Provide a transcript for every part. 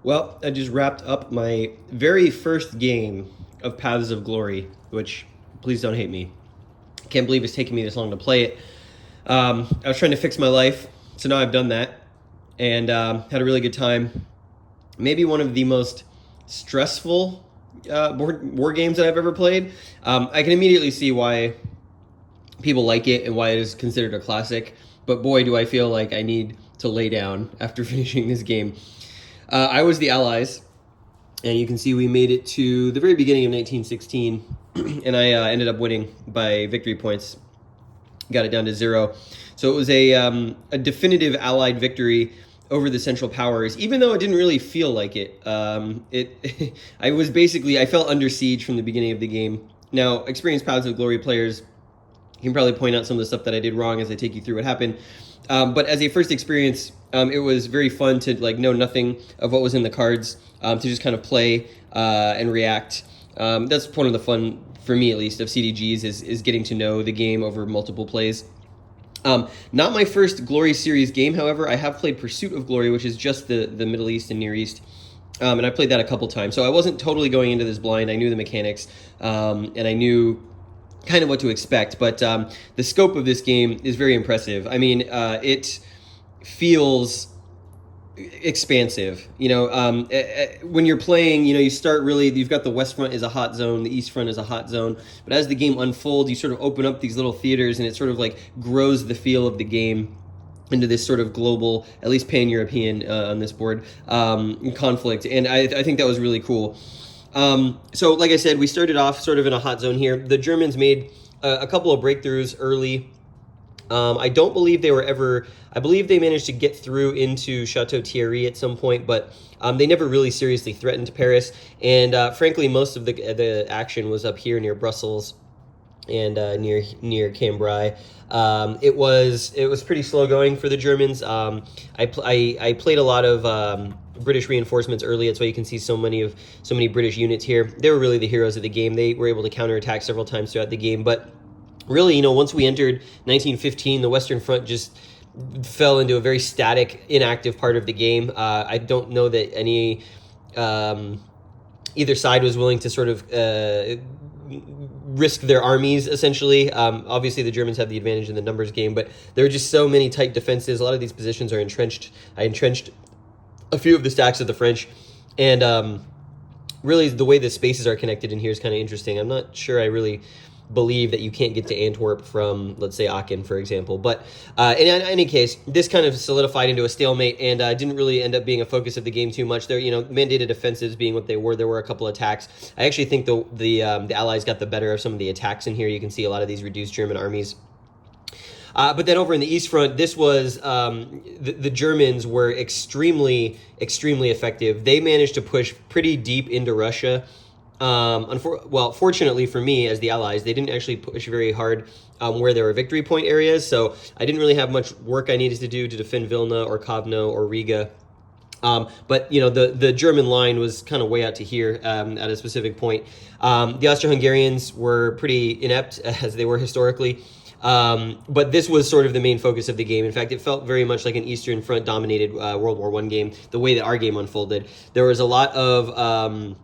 Well, I just wrapped up my very first game of Paths of Glory, which, please don't hate me. Can't believe it's taken me this long to play it. I was trying to fix my life, so now I've done that, and had a really good time. Maybe one of the most stressful war games that I've ever played. I can immediately see why people like it and why it is considered a classic, but boy, do I feel like I need to lay down after finishing this game. I was the Allies, and you can see we made it to the very beginning of 1916, and I ended up winning by victory points. Got it down to 0. So it was a definitive Allied victory over the Central Powers, even though it didn't really feel like it. I felt under siege from the beginning of the game. Now, experienced Paths of Glory players can probably point out some of the stuff that I did wrong as I take you through what happened. But as a first experience, it was very fun to know nothing of what was in the cards, to just kind of play and react. That's one of the fun, for me at least, of CDGs is getting to know the game over multiple plays. Not my first Glory series game, however. I have played Pursuit of Glory, which is just the Middle East and Near East. And I played that a couple times. So I wasn't totally going into this blind. I knew the mechanics, and I knew kind of what to expect, but the scope of this game is very impressive. I mean, it feels expansive. When you're playing, you start really, you've got the west front is a hot zone, the east front is a hot zone, but as the game unfolds, you sort of open up these little theaters, and it sort of like grows the feel of the game into this sort of global, at least pan-European on this board, conflict, and I think that was really cool. So like I said, we started off sort of in a hot zone here. The Germans made a couple of breakthroughs early. I don't believe they were ever, I believe they managed to get through into Chateau Thierry at some point, but they never really seriously threatened Paris. And frankly, most of the action was up here near Brussels and near Cambrai. It was pretty slow going for the Germans. I played a lot of British reinforcements early. That's why you can see so many British units here. They were really the heroes of the game. They were able to counterattack several times throughout the game. But really, once we entered 1915, the Western Front just fell into a very static, inactive part of the game. I don't know that any either side was willing to sort of risk their armies, essentially. Obviously, the Germans have the advantage in the numbers game, but there are just so many tight defenses. A lot of these positions are entrenched. I entrenched a few of the stacks of the French, and really the way the spaces are connected in here is kind of interesting. I'm not sure I really believe that you can't get to Antwerp from, let's say, Aachen, for example. But in any case, this kind of solidified into a stalemate, and didn't really end up being a focus of the game too much. There, mandated offensives being what they were. There were a couple attacks. I actually think the Allies got the better of some of the attacks in here. You can see a lot of these reduced German armies. But then over in the East Front, this was, the Germans were extremely, extremely effective. They managed to push pretty deep into Russia. Fortunately for me, as the Allies, they didn't actually push very hard where there were victory point areas, so I didn't really have much work I needed to do to defend Vilna or Kovno or Riga. But the German line was kind of way out to here at a specific point. The Austro-Hungarians were pretty inept, as they were historically. But this was sort of the main focus of the game. In fact, it felt very much like an Eastern Front dominated World War I game, the way that our game unfolded. There was a lot of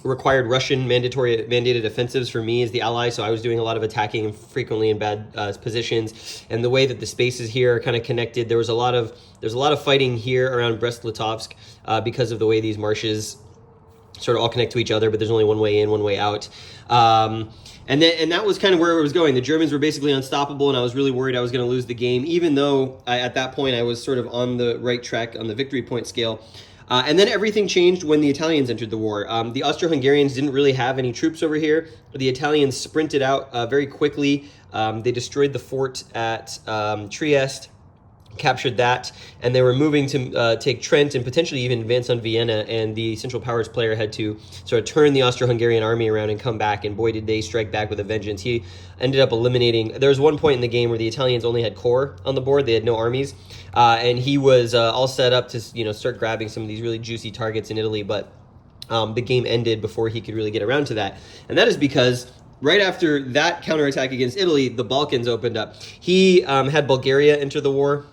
required Russian mandated offensives for me as the ally, so I was doing a lot of attacking frequently in bad positions. And the way that the spaces here are kind of connected, there's a lot of fighting here around Brest-Litovsk because of the way these marshes sort of all connect to each other, but there's only one way in, one way out. And that was kind of where it was going. The Germans were basically unstoppable, and I was really worried I was going to lose the game, even though at that point I was sort of on the right track on the victory point scale. And then everything changed when the Italians entered the war. The Austro-Hungarians didn't really have any troops over here. The Italians sprinted out very quickly. They destroyed the fort at Trieste, captured that, and they were moving to take Trent and potentially even advance on Vienna, and the Central Powers player had to sort of turn the Austro-Hungarian army around and come back, and boy did they strike back with a vengeance. He ended up eliminating, there was one point in the game where the Italians only had corps on the board, they had no armies, and he was all set up to start grabbing some of these really juicy targets in Italy, but the game ended before he could really get around to that, and that is because right after that counterattack against Italy, the Balkans opened up. He had Bulgaria enter the war.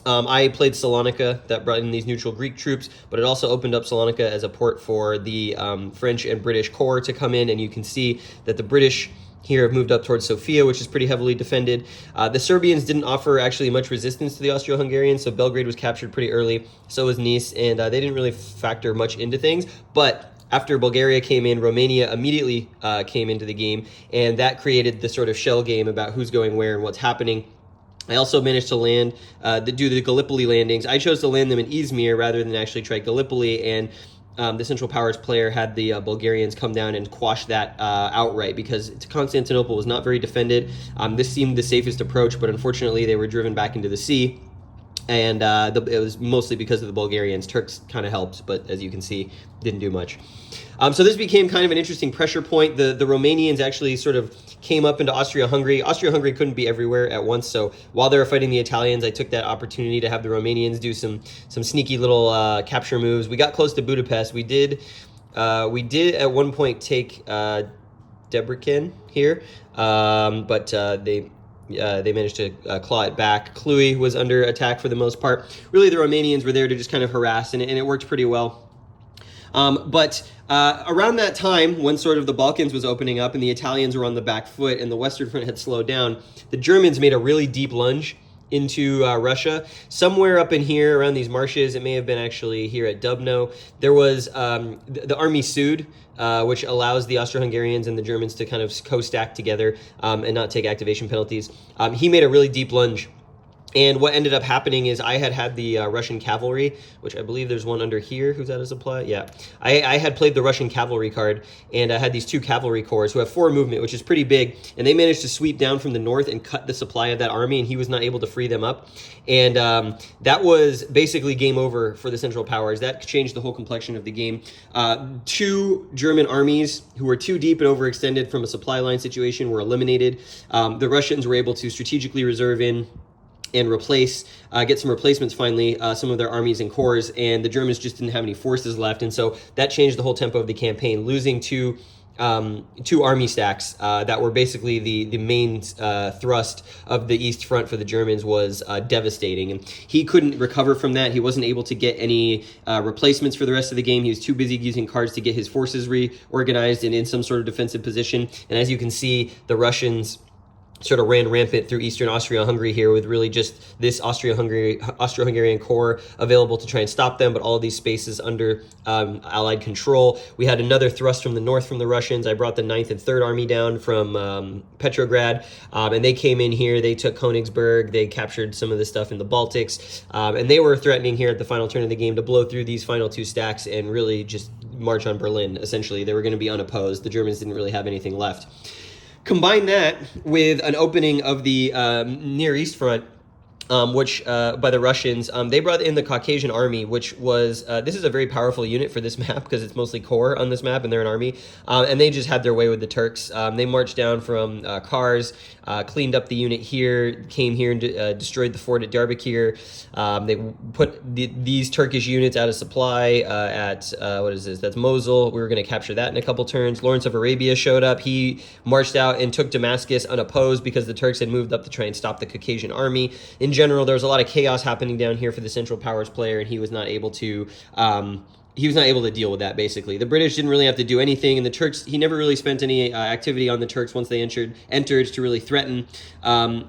I played Salonika, that brought in these neutral Greek troops, but it also opened up Salonika as a port for the French and British corps to come in, and you can see that the British here have moved up towards Sofia, which is pretty heavily defended. The Serbians didn't offer actually much resistance to the Austro-Hungarians, so Belgrade was captured pretty early, so was Nice, and they didn't really factor much into things, but after Bulgaria came in, Romania immediately came into the game, and that created the sort of shell game about who's going where and what's happening. I also managed to land, do the Gallipoli landings. I chose to land them in Izmir rather than actually try Gallipoli, and the Central Powers player had the Bulgarians come down and quash that outright because Constantinople was not very defended. This seemed the safest approach, but unfortunately they were driven back into the sea. And it was mostly because of the Bulgarians. Turks kind of helped, but as you can see, didn't do much. So this became kind of an interesting pressure point. The Romanians actually sort of came up into Austria-Hungary. Austria-Hungary couldn't be everywhere at once, so while they were fighting the Italians, I took that opportunity to have the Romanians do some sneaky little capture moves. We got close to Budapest. We did at one point take Debrecen here, but they managed to claw it back. Cluj was under attack for the most part. Really, the Romanians were there to just kind of harass, and it worked pretty well. But around that time, when sort of the Balkans was opening up and the Italians were on the back foot and the Western Front had slowed down, the Germans made a really deep lunge into Russia. Somewhere up in here around these marshes, it may have been actually here at Dubno, there was the Army Sud, which allows the Austro-Hungarians and the Germans to kind of co-stack together and not take activation penalties. He made a really deep lunge. And what ended up happening is I had the Russian cavalry, which I believe there's one under here. Who's out of supply? Yeah. I had played the Russian cavalry card, and I had these 2 cavalry corps who have 4 movement, which is pretty big. And they managed to sweep down from the north and cut the supply of that army, and he was not able to free them up. And that was basically game over for the Central Powers. That changed the whole complexion of the game. 2 German armies who were too deep and overextended from a supply line situation were eliminated. The Russians were able to strategically reserve in and get some replacements finally, some of their armies and corps, and the Germans just didn't have any forces left, and so that changed the whole tempo of the campaign. Losing two army stacks that were basically the main thrust of the East Front for the Germans was devastating, and he couldn't recover from that. He wasn't able to get any replacements for the rest of the game. He was too busy using cards to get his forces reorganized and in some sort of defensive position, and as you can see, the Russians sort of ran rampant through Eastern Austria-Hungary here with really just this Austro-Hungarian corps available to try and stop them, but all of these spaces under Allied control. We had another thrust from the north from the Russians. I brought the 9th and 3rd Army down from Petrograd, and they came in here. They took Königsberg. They captured some of the stuff in the Baltics, and they were threatening here at the final turn of the game to blow through these final 2 stacks and really just march on Berlin, essentially. They were going to be unopposed. The Germans didn't really have anything left. Combine that with an opening of the Near East Front, which by the Russians, they brought in the Caucasian Army, which was, this is a very powerful unit for this map because it's mostly corps on this map and they're an army, and they just had their way with the Turks. They marched down from Kars, cleaned up the unit here, came here and destroyed the fort at Diyarbakir. They put these Turkish units out of supply at, what is this? That's Mosul. We were going to capture that in a couple turns. Lawrence of Arabia showed up. He marched out and took Damascus unopposed because the Turks had moved up to try and stop the Caucasian Army. In general, there was a lot of chaos happening down here for the Central Powers player, and he was not able to deal with that, basically. The British didn't really have to do anything, and the Turks, he never really spent any activity on the Turks once they entered to really threaten. The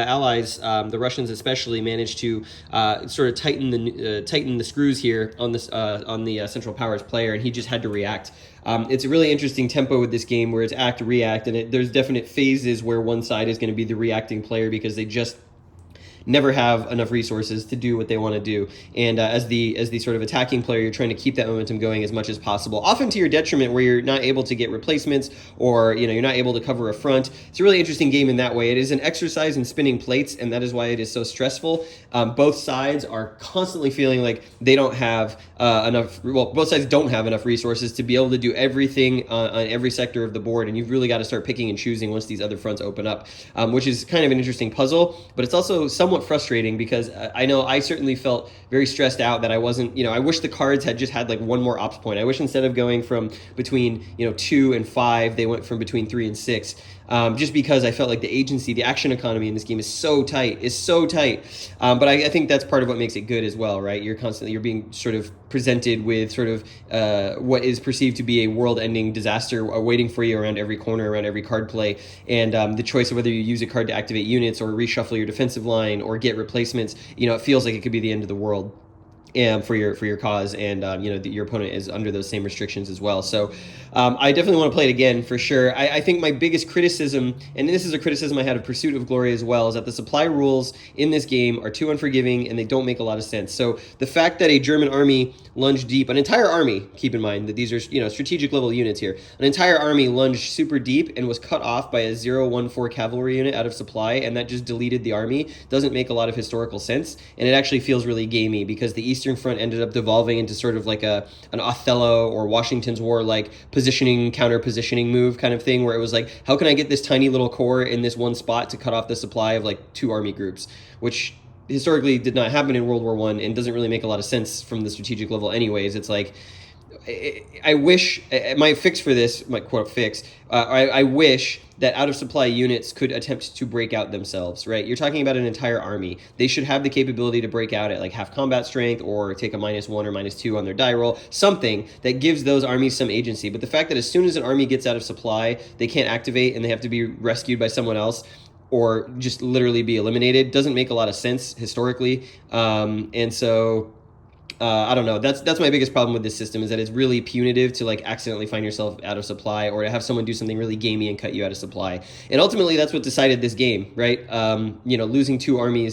Allies, the Russians especially, managed to sort of tighten the screws here on the Central Powers player, and he just had to react. It's a really interesting tempo with this game where it's act, react, and there's definite phases where one side is going to be the reacting player because they just never have enough resources to do what they want to do. And as the sort of attacking player, you're trying to keep that momentum going as much as possible, often to your detriment where you're not able to get replacements or you're not able to cover a front. It's a really interesting game in that way. It is an exercise in spinning plates, and that is why it is so stressful. Both sides are constantly feeling like they don't have both sides don't have enough resources to be able to do everything on every sector of the board, and you've really got to start picking and choosing once these other fronts open up, which is kind of an interesting puzzle, but it's also somewhat frustrating because I know I certainly felt very stressed out that I wasn't, I wish the cards had just had like one more ops point. I wish instead of going from between 2 and 5, they went from between 3 and 6. just because I felt like the agency, the action economy in this game is so tight, but I think that's part of what makes it good as well, right? You're being sort of presented with sort of what is perceived to be a world-ending disaster waiting for you around every corner, around every card play, and the choice of whether you use a card to activate units or reshuffle your defensive line or get replacements, it feels like it could be the end of the world for your cause, and your opponent is under those same restrictions as well. So I definitely want to play it again for sure. I think my biggest criticism, and this is a criticism I had of Pursuit of Glory as well, is that the supply rules in this game are too unforgiving and they don't make a lot of sense. So the fact that a German army lunged deep, an entire army, keep in mind that these are strategic level units here, an entire army lunged super deep and was cut off by a 014 cavalry unit out of supply, and that just deleted the army, doesn't make a lot of historical sense, and it actually feels really gamey because the Eastern Front ended up devolving into sort of like an Othello or Washington's War like counter positioning move kind of thing, where it was like, how can I get this tiny little corps in this one spot to cut off the supply of like 2 army groups, which historically did not happen in World War I and doesn't really make a lot of sense from the strategic level anyways. It's like, I wish, my fix for this, my quote fix, I wish that out of supply units could attempt to break out themselves, right? You're talking about an entire army. They should have the capability to break out at like half combat strength or take a -1 or -2 on their die roll, something that gives those armies some agency. But the fact that as soon as an army gets out of supply, they can't activate and they have to be rescued by someone else or just literally be eliminated doesn't make a lot of sense historically. And so I don't know. That's my biggest problem with this system, is that it's really punitive to like accidentally find yourself out of supply or to have someone do something really gamey and cut you out of supply. And ultimately, that's what decided this game, right? Losing two army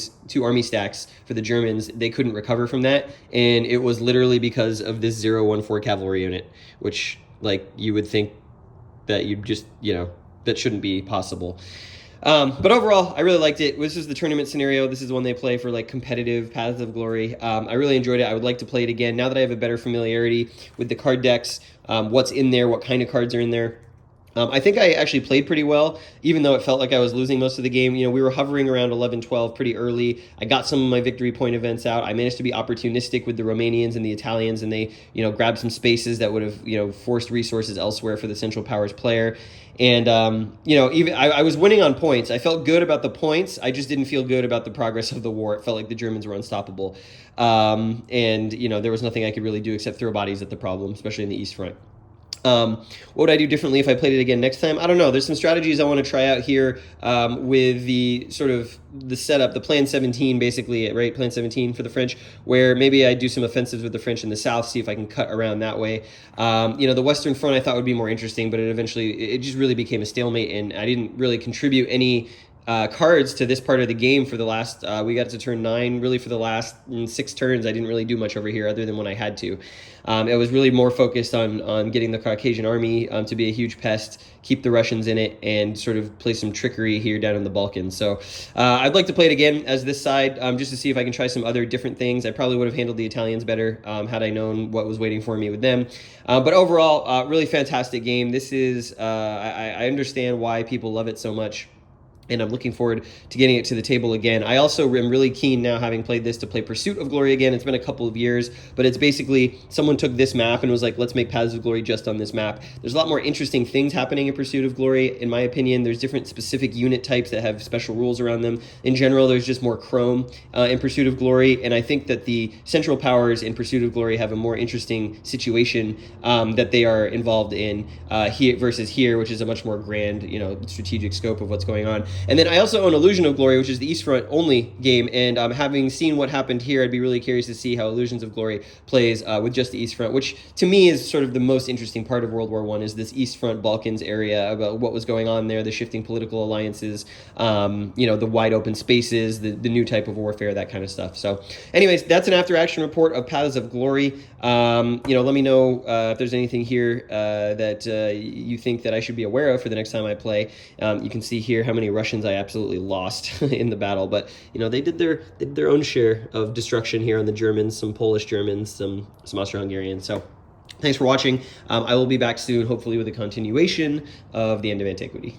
stacks for the Germans, they couldn't recover from that, and it was literally because of this 014 cavalry unit, which like you would think that you just that shouldn't be possible. But overall, I really liked it. This is the tournament scenario. This is the one they play for like competitive Paths of Glory. I really enjoyed it. I would like to play it again now that I have a better familiarity with the card decks, what's in there, what kind of cards are in there. I think I actually played pretty well, even though it felt like I was losing most of the game. We were hovering around 11-12 pretty early. I got some of my victory point events out. I managed to be opportunistic with the Romanians and the Italians, and they, grabbed some spaces that would have, forced resources elsewhere for the Central Powers player. And, even I was winning on points. I felt good about the points. I just didn't feel good about the progress of the war. It felt like the Germans were unstoppable. There was nothing I could really do except throw bodies at the problem, especially in the East Front. What would I do differently if I played it again next time? I don't know. There's some strategies I want to try out here with the sort of the setup, the Plan 17 basically, right? Plan 17 for the French, where maybe I do some offensives with the French in the south, see if I can cut around that way. The Western Front I thought would be more interesting, but it just really became a stalemate, and I didn't really contribute any cards to this part of the game for the last, we got to turn 9, really for the last 6 turns. I didn't really do much over here other than when I had to. It was really more focused on getting the Caucasian army to be a huge pest, keep the Russians in it, and sort of play some trickery here down in the Balkans. So I'd like to play it again as this side, just to see if I can try some other different things. I probably would have handled the Italians better had I known what was waiting for me with them. But overall, really fantastic game. This is, I understand why people love it so much, and I'm looking forward to getting it to the table again. I also am really keen now, having played this, to play Pursuit of Glory again. It's been a couple of years, but it's basically someone took this map and was like, let's make Paths of Glory just on this map. There's a lot more interesting things happening in Pursuit of Glory, in my opinion. There's different specific unit types that have special rules around them. In general, there's just more chrome in Pursuit of Glory, and I think that the Central Powers in Pursuit of Glory have a more interesting situation that they are involved in here versus here, which is a much more grand, strategic scope of what's going on. And then I also own Illusion of Glory, which is the East Front only game, and having seen what happened here, I'd be really curious to see how Illusions of Glory plays with just the East Front, which to me is sort of the most interesting part of World War I, is this East Front Balkans area, about what was going on there, the shifting political alliances, the wide open spaces, the new type of warfare, that kind of stuff. So anyways, that's an after action report of Paths of Glory. Let me know if there's anything here that you think that I should be aware of for the next time I play. You can see here how many Russians I absolutely lost in the battle, but they did their own share of destruction here on the Germans, some Polish Germans, some Austro-Hungarians. So thanks for watching. I will be back soon, hopefully with a continuation of the End of Antiquity.